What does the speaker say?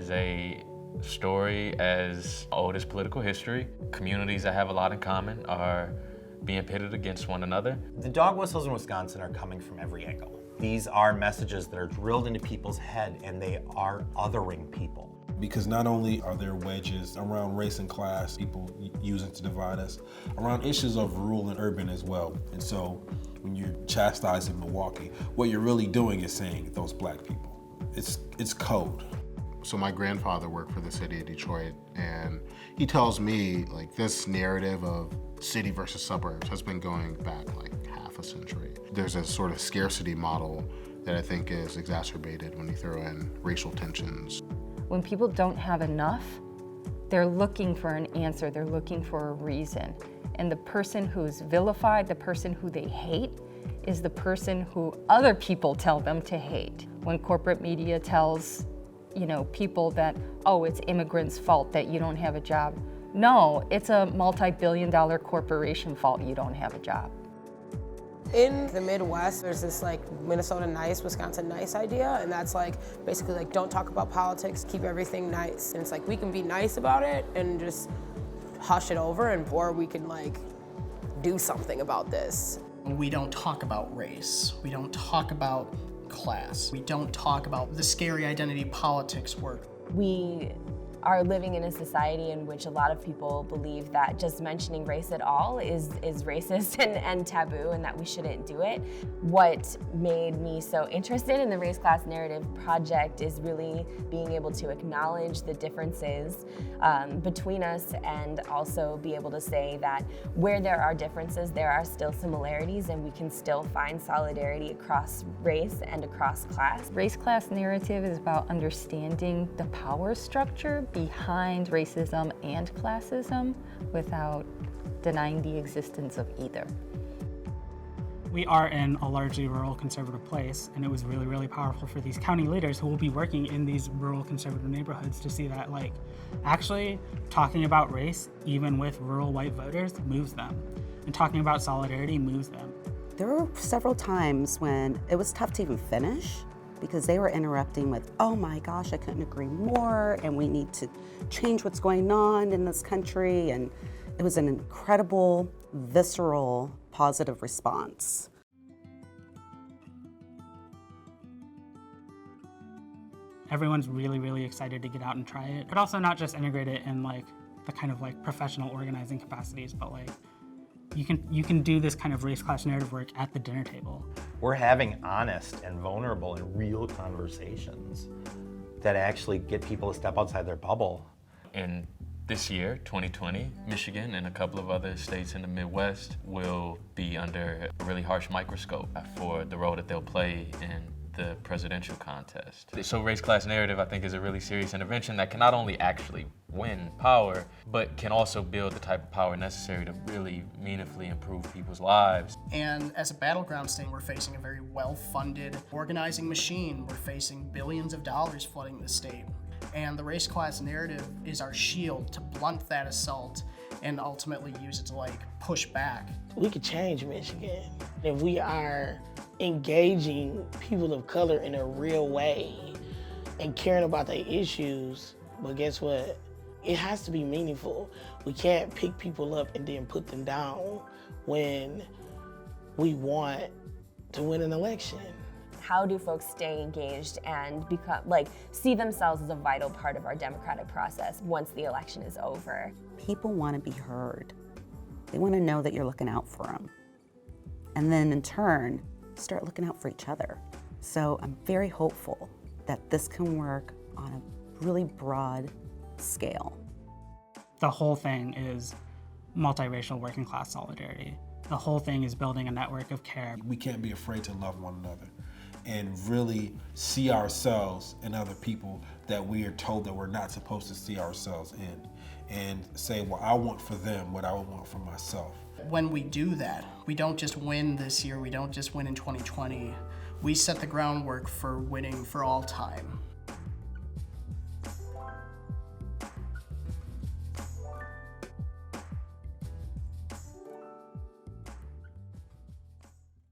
is a story as old as political history. Communities that have a lot in common are being pitted against one another. The dog whistles in Wisconsin are coming from every angle. These are messages that are drilled into people's head, and they are othering people. Because not only are there wedges around race and class, people use it to divide us, around issues of rural and urban as well. And so when you're chastising Milwaukee, what you're really doing is saying those black people. It's code. So my grandfather worked for the city of Detroit, and he tells me like this narrative of city versus suburbs has been going back like half a century. There's a sort of scarcity model that I think is exacerbated when you throw in racial tensions. When people don't have enough, they're looking for an answer, they're looking for a reason. And the person who's vilified, the person who they hate, is the person who other people tell them to hate. When corporate media tells people that, oh, it's immigrants' fault that you don't have a job. No, it's a multi-billion-dollar corporation fault you don't have a job. In the Midwest, there's this like Minnesota nice, Wisconsin nice idea, and that's like basically like don't talk about politics, keep everything nice. And it's like we can be nice about it and just hush it over, or we can like do something about this. We don't talk about race. We don't talk about class. We don't talk about the scary identity politics work. We are living in a society in which a lot of people believe that just mentioning race at all is racist and taboo, and that we shouldn't do it. What made me so interested in the Race Class Narrative project is really being able to acknowledge the differences between us, and also be able to say that where there are differences, there are still similarities, and we can still find solidarity across race and across class. Race Class Narrative is about understanding the power structure behind racism and classism without denying the existence of either. We are in a largely rural conservative place, and it was really, really powerful for these county leaders who will be working in these rural conservative neighborhoods to see that, like, actually talking about race, even with rural white voters, moves them. And talking about solidarity moves them. There were several times when it was tough to even finish, because they were interrupting with, oh my gosh, I couldn't agree more, and we need to change what's going on in this country. And it was an incredible, visceral, positive response. Everyone's really, really excited to get out and try it, but also not just integrate it in like the kind of like professional organizing capacities, but like you can do this kind of race class narrative work at the dinner table. We're having honest and vulnerable and real conversations that actually get people to step outside their bubble. In this year, 2020, Michigan and a couple of other states in the Midwest will be under a really harsh microscope for the role that they'll play in the presidential contest. So race class narrative, I think, is a really serious intervention that can not only actually win power, but can also build the type of power necessary to really meaningfully improve people's lives. And as a battleground state, we're facing a very well-funded organizing machine. We're facing billions of dollars flooding the state. And the race class narrative is our shield to blunt that assault and ultimately use it to like push back. We could change Michigan if we are engaging people of color in a real way and caring about their issues. But guess what? It has to be meaningful. We can't pick people up and then put them down when we want to win an election. How do folks stay engaged and become see themselves as a vital part of our democratic process once the election is over? People want to be heard. They want to know that you're looking out for them. And then in turn, start looking out for each other. So I'm very hopeful that this can work on a really broad scale. The whole thing is multiracial working class solidarity. The whole thing is building a network of care. We can't be afraid to love one another and really see ourselves in other people that we are told that we're not supposed to see ourselves in, and say, well, I want for them what I would want for myself. When we do that, we don't just win this year, we don't just win in 2020, we set the groundwork for winning for all time.